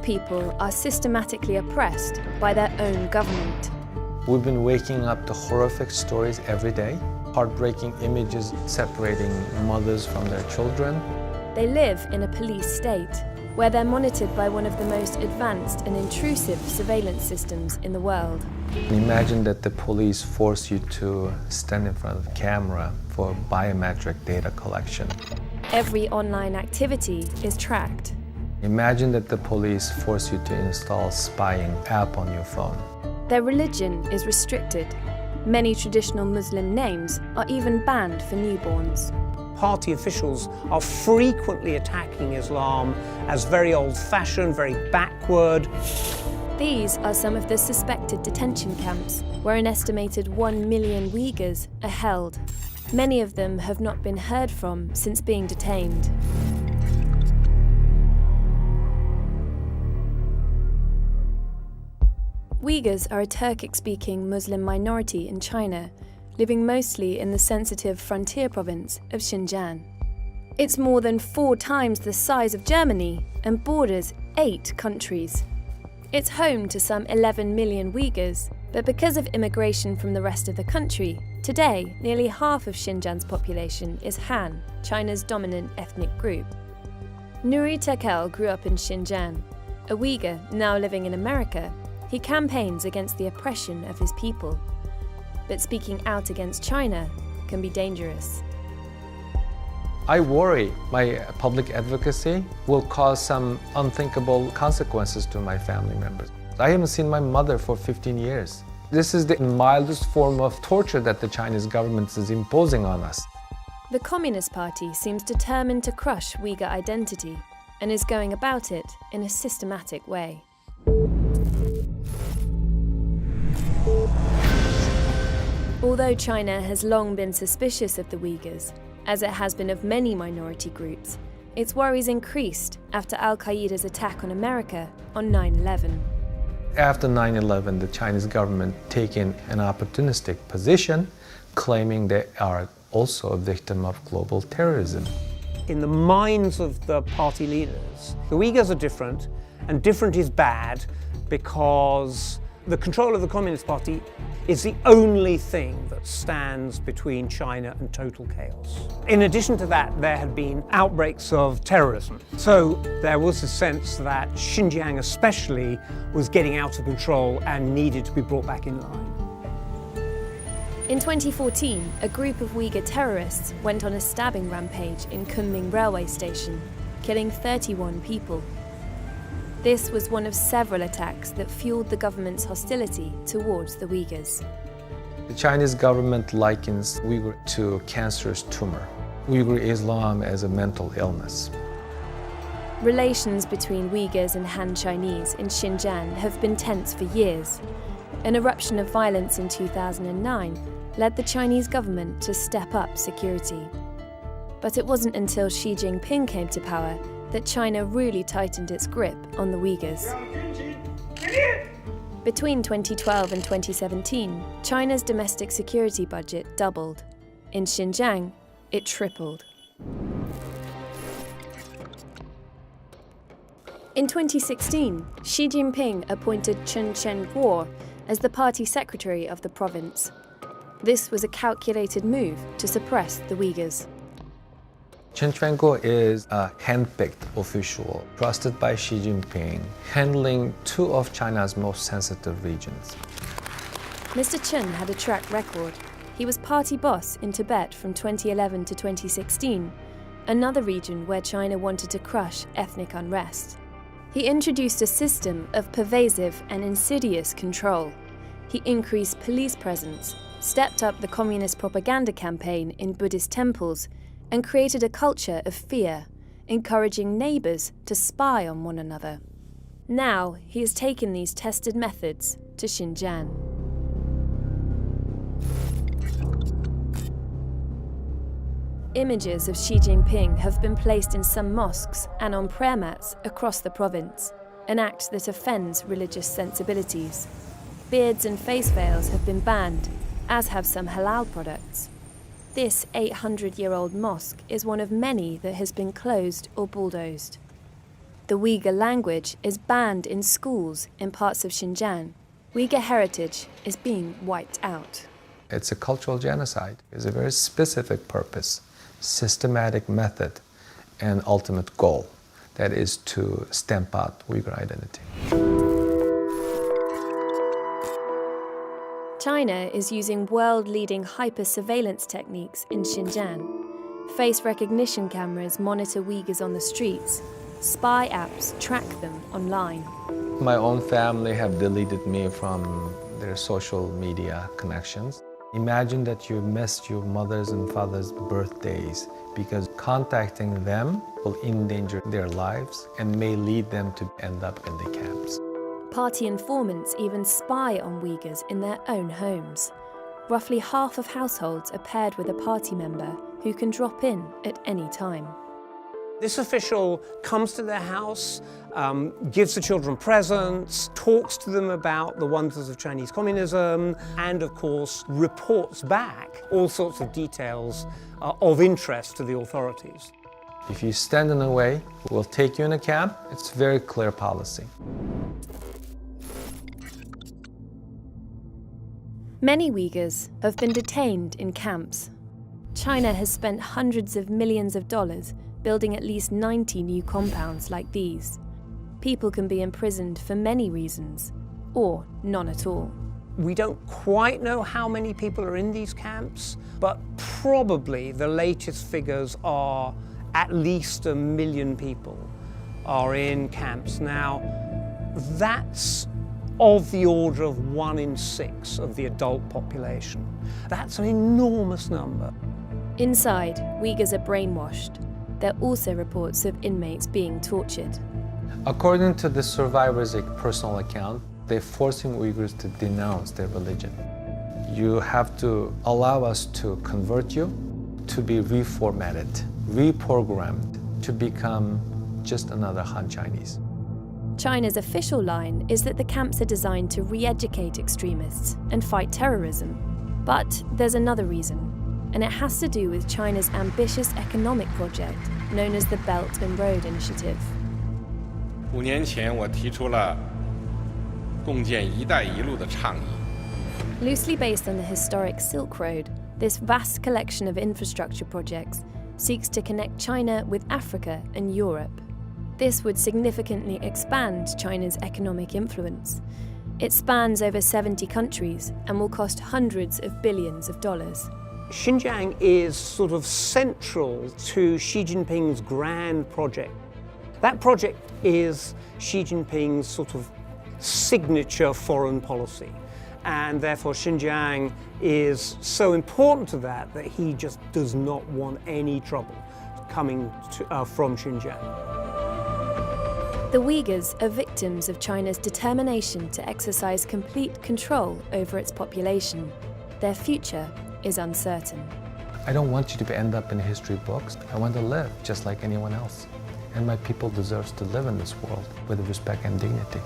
people are systematically oppressed by their own government. We've been waking up to horrific stories every day, heartbreaking images separating mothers from their children. They live in a police state, where they're monitored by one of the most advanced and intrusive surveillance systems in the world. Imagine that the police force you to stand in front of a camera for biometric data collection. Every online activity is tracked. Imagine that the police force you to install a spying app on your phone. Their religion is restricted. Many traditional Muslim names are even banned for newborns. Party officials are frequently attacking Islam as very old-fashioned, very backward. These are some of the suspected detention camps where an estimated 1 million Uyghurs are held. Many of them have not been heard from since being detained. Uyghurs are a Turkic-speaking Muslim minority in China, living mostly in the sensitive frontier province of Xinjiang. It's more than 4 times the size of Germany and borders 8 countries. It's home to some 11 million Uyghurs, but because of immigration from the rest of the country, today nearly half of Xinjiang's population is Han, China's dominant ethnic group. Nuri Tekel grew up in Xinjiang. A Uyghur now living in America, he campaigns against the oppression of his people. But speaking out against China can be dangerous. I worry my public advocacy will cause some unthinkable consequences to my family members. I haven't seen my mother for 15 years. This is the mildest form of torture that the Chinese government is imposing on us. The Communist Party seems determined to crush Uyghur identity and is going about it in a systematic way. Although China has long been suspicious of the Uyghurs, as it has been of many minority groups, its worries increased after Al-Qaeda's attack on America on 9/11. After 9/11, the Chinese government taken an opportunistic position, claiming they are also a victim of global terrorism. In the minds of the party leaders, the Uyghurs are different, and different is bad because the control of the Communist Party is the only thing that stands between China and total chaos. In addition to that, there had been outbreaks of terrorism. So there was a sense that Xinjiang especially was getting out of control and needed to be brought back in line. In 2014, a group of Uyghur terrorists went on a stabbing rampage in Kunming railway station, killing 31 people. This was one of several attacks that fueled the government's hostility towards the Uyghurs. The Chinese government likens Uyghur to a cancerous tumor, Uyghur Islam as a mental illness. Relations between Uyghurs and Han Chinese in Xinjiang have been tense for years. An eruption of violence in 2009 led the Chinese government to step up security. But it wasn't until Xi Jinping came to power that China really tightened its grip on the Uyghurs. Between 2012 and 2017, China's domestic security budget doubled. In Xinjiang, it tripled. In 2016, Xi Jinping appointed Chen Cheng-kuo as the party secretary of the province. This was a calculated move to suppress the Uyghurs. Chen Cheng-kuo is a hand-picked official trusted by Xi Jinping, handling 2 of China's most sensitive regions. Mr. Chen had a track record. He was party boss in Tibet from 2011 to 2016, another region where China wanted to crush ethnic unrest. He introduced a system of pervasive and insidious control. He increased police presence, stepped up the communist propaganda campaign in Buddhist temples, and created a culture of fear, encouraging neighbours to spy on one another. Now, he has taken these tested methods to Xinjiang. Images of Xi Jinping have been placed in some mosques and on prayer mats across the province, an act that offends religious sensibilities. Beards and face veils have been banned, as have some halal products. This 800-year-old mosque is one of many that has been closed or bulldozed. The Uyghur language is banned in schools in parts of Xinjiang. Uyghur heritage is being wiped out. It's a cultural genocide. It's a very specific purpose, systematic method, and ultimate goal. That is to stamp out Uyghur identity. China is using world-leading hyper-surveillance techniques in Xinjiang. Face recognition cameras monitor Uyghurs on the streets. Spy apps track them online. My own family have deleted me from their social media connections. Imagine that you missed your mother's and father's birthdays because contacting them will endanger their lives and may lead them to end up in the camps. Party informants even spy on Uyghurs in their own homes. Roughly half of households are paired with a party member who can drop in at any time. This official comes to their house, gives the children presents, talks to them about the wonders of Chinese communism, and of course reports back all sorts of details of interest to the authorities. If you stand in the way, we'll take you in a camp. It's very clear policy. Many Uyghurs have been detained in camps. China has spent hundreds of millions of dollars building at least 90 new compounds like these. People can be imprisoned for many reasons, or none at all. We don't quite know how many people are in these camps, but probably the latest figures are at least 1 million people are in camps. Now, that's of the order of 1 in 6 of the adult population. That's an enormous number. Inside, Uyghurs are brainwashed. There are also reports of inmates being tortured. According to the survivors' personal account, they're forcing Uyghurs to denounce their religion. You have to allow us to convert you, to be reformatted, reprogrammed, to become just another Han Chinese. China's official line is that the camps are designed to re-educate extremists and fight terrorism. But there's another reason, and it has to do with China's ambitious economic project known as the Belt and Road Initiative. 5年前，我提出了共建“一带一路”的倡议。 Loosely based on the historic Silk Road, this vast collection of infrastructure projects seeks to connect China with Africa and Europe. This would significantly expand China's economic influence. It spans over 70 countries and will cost hundreds of billions of dollars. Xinjiang is sort of central to Xi Jinping's grand project. That project is Xi Jinping's sort of signature foreign policy. And therefore Xinjiang is so important to that he just does not want any trouble coming from Xinjiang. The Uyghurs are victims of China's determination to exercise complete control over its population. Their future is uncertain. I don't want you to end up in history books. I want to live just like anyone else. And my people deserve to live in this world with respect and dignity.